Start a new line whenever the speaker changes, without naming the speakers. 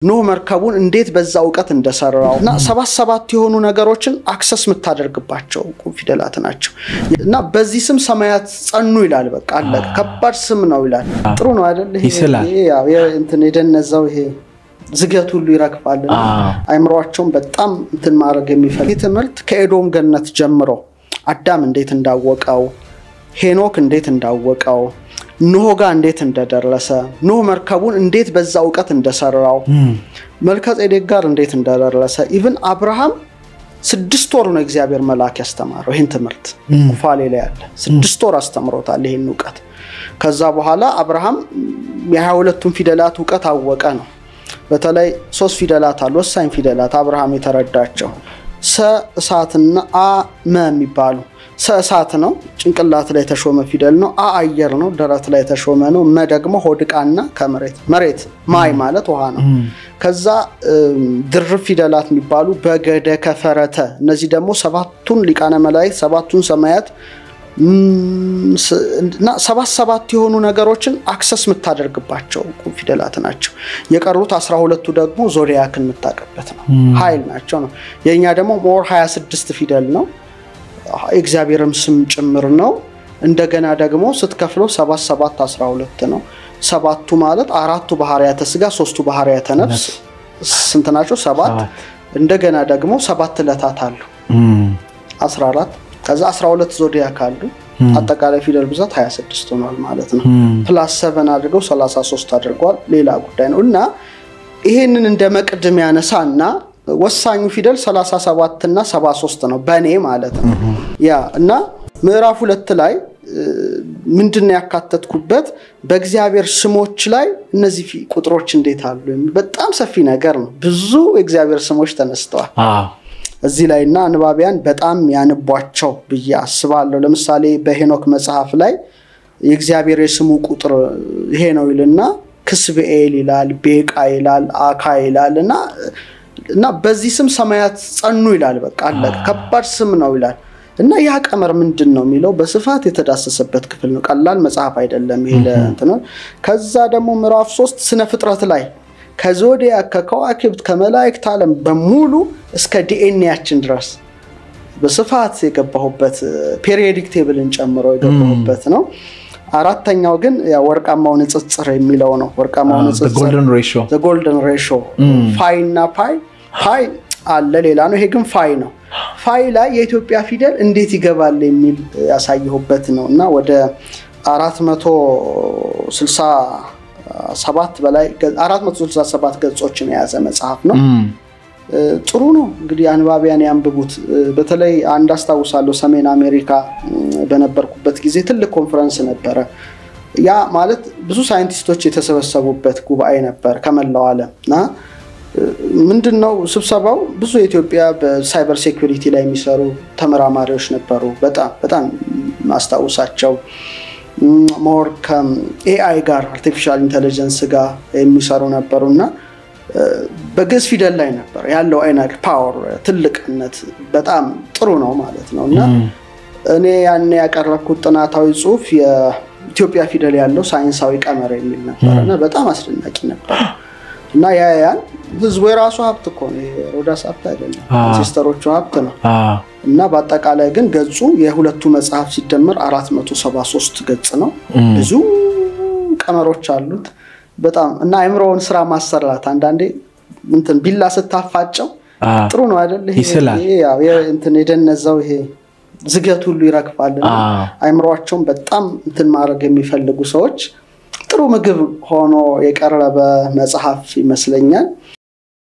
ኖህ መርከቡን እንዴት በዛ ዕውቀት እንደሰራውና ሰባት የሆኑ ነገሮችን አክሰስ ምታደርግባቸው ፊደላት ናቸው እና በዚህ ስም ሰማያት ጸኑ ይላል በቃ አለ ከባድ ስም ነው ይላል ጥሩ ነው አይደል ይሄ ያው እንትን የደነዛው ይሄ ዝገት ሁሉ ይረክፋል አይምሮአቸውን በጣም እንትን ማድረግ የሚፈልግ ትምህርት ከኤዶም ገነት ጀምሮ አዳም እንዴት እንዳወቀው ሄኖክ እንዴት እንዳወቀው ኖህ ጋር እንዴት እንደደረሰ ኖህ መርከቡን እንዴት በዛ ዕውቀት እንደሰራው መልከጼዴቅ ጋር እንዴት እንደደረሰ ኢቭን አብርሃም 6 ወር ነው እግዚአብሔር መልአክ ያስተማረው ይሄን ትምህርት ኩፋሌ ላይ ያለ 6 ወር አስተምሮታል ይሄን ዕውቀት ከዛ በኋላ አብርሃም የ22ቱን ፊደላት ዕውቀት አወቀ ነው በተለይ 3 ፊደላት አሉ ወሳኝ ፊደላት አብርሃም የተረዳቸው ሰ እሳትና አ መ የሚባሉ ሰ እሳት ነው ጭንቅላት ላይ ተሾመ ፊደል ነው አ አየር ነው ደረት ላይ ተሾመ ነው መ ደግሞ ሆድቃና ከመሬት ማይ ማለት ውሃ ነው ከዛ ድርብ ፊደላት የሚባሉ በገደ ከፈረተ እነዚህ ደግሞ 7ቱን ሊቃነ መላእክት 7ቱን ሰማያት እና ሰባት የሆኑ ነገሮችን አክሰስ ምታደርግባቸው ፊደላት ናቸው የቀሩት 12ቱ ደግሞ ዞዲያክን ምታቀበት ነው ኃይል ናቸው ነው የኛ ደግሞ ሞር 26 ፊደል ነው እግዚአብሔርም ስም ጭምር ነው እንደገና ደግሞ ስትከፍለው 7 12 ነው ሰባቱ ማለት አራቱ ባህሪያተ ስጋ ሶስቱ ባህሪያተ ነፍስ ስንት ናቸው 7 እንደገና ደግሞ 7 ለታት አሉ 14 ከዛ 12 ዞዲያክ አሉ አጠቃላይ ፊደል ብዛት 26 ሆኗል ማለት ነው ፕላስ 7 አድርገው 33 አድርጓል ሌላ ጉዳይ ነውና ይሄንን እንደ መቅድም ያነሳና ወሳኙ ፊደል 37 እና 73 ነው በኔ ማለት ነው ያ እና ምዕራፍ 2 ላይ ምንድነው ያካተትኩበት በእግዚአብሔር ስሞች ላይ እነዚህ ቁጥሮች እንዴት አሉ በጣም ሰፊ ነገር ነው ብዙ እግዚአብሔር ስሞች ተነስተዋል እዚህ ላይና አንባቢያን በጣም ያንቧቸው ብዬ አስባለሁ ለምሳሌ በሄኖክ መጽሐፍ ላይ የእግዚአብሔር የስሙ ቁጥር ይሄ ነው ይልና ክስብኤል ይላል ቤቃ ይላል አካ ይላልና እና በዚህ ስም ሰማያት ጸኑ ይላል በቃ አለ ከባድ ስም ነው ይላል እና ያ ቀመር ምንድነው የሚለው በስፋት የተዳሰሰበት ክፍል ነው ቀላል መጽሐፍ አይደለም ይሄ ለእንተነ ከዛ ደግሞ ምዕራፍ 3 ስነ ፍጥረት ላይ ከዞዲያክ ከከዋክብት ከመላእክት ዓለም በሙሉ እስከ ዲኤንኤያችን ድረስ በስፋት የገባሁበት ፔሪዮዲክ ቴብልን ጨምሮ የገባሁበት ነው አራተኛው ግን ያ ወርቃማው ንጽጽር የሚለው ነው ወርቃማው ንጽጽር the golden ratio ፋይ እና ፓይ አለ ሌላ ነው ይሄ ግን ፋይ ነው ፋይ ላይ የኢትዮጵያ ፊደል እንዴት ይገባል የሚል ያሳየሁበት ነውና ወደ 467 በላይ 467 ገጾችን የያዘ መጽሐፍ ነው ጥሩ ነው እንግዲህ አንባቢያን ያንብቡት በተለይ አንድ አስተዋውሳለሁ ሰሜን አሜሪካ በነበርኩበት ጊዜ ትልቅ ኮንፈረንስ ነበር ያ ማለት ብዙ ሳይንቲስቶች የተሰበሰቡበት ጉባኤ ነበር ከመላው ዓለምና ምንድነው ስብሰባው ብዙ የኢትዮጵያ በሳይበር ሴኩሪቲ ላይ የሚሰሩ ተመራማሪዎች ነበሩ በጣም ማስተዋውሳቸው ሞር ከኤአይ ጋር አርቲፊሻል ኢንተለጀንስ ጋር የሚሰሩ ነበርና በግዕዝ ፊደል ላይ ነበር ያለው አይነት ፓወር ትልቅነት በጣም ጥሩ ነው ማለት ነውና እኔ ያኔ ያቀረብኩት ጥናታዊ ጽሁፍ የኢትዮጵያ ፊደል ያለው ሳይንሳዊ ቀመር የሚል ነበርና በጣም አስደናቂ ነበር እና ያን ህዝቡ የራሱ ሀብት እኮ ነው ሮዳስ ሀብት አይደለም ሲስተሮቹ ሀብት ነው እና በአጠቃላይ ግን ገጹ የሁለቱ መጽሐፍ ሲደመር 473 ገጽ ነው ብዙ ቀመሮች አሉት በጣም እና አይምሮውን ስራ ማሰራት አንዳንዴ እንትን ቢላ ስታፋጨው ጥሩ ነው አይደል ይሄ ያው እንትን የደነዛው ይሄ ዝገት ሁሉ ይረክፋልና አይምሮአቸውን በጣም እንትን ማድረግ የሚፈልጉ ሰዎች ጥሩ ምግብ ሆኖ የቀረበ መጽሐፍ ይመስለኛል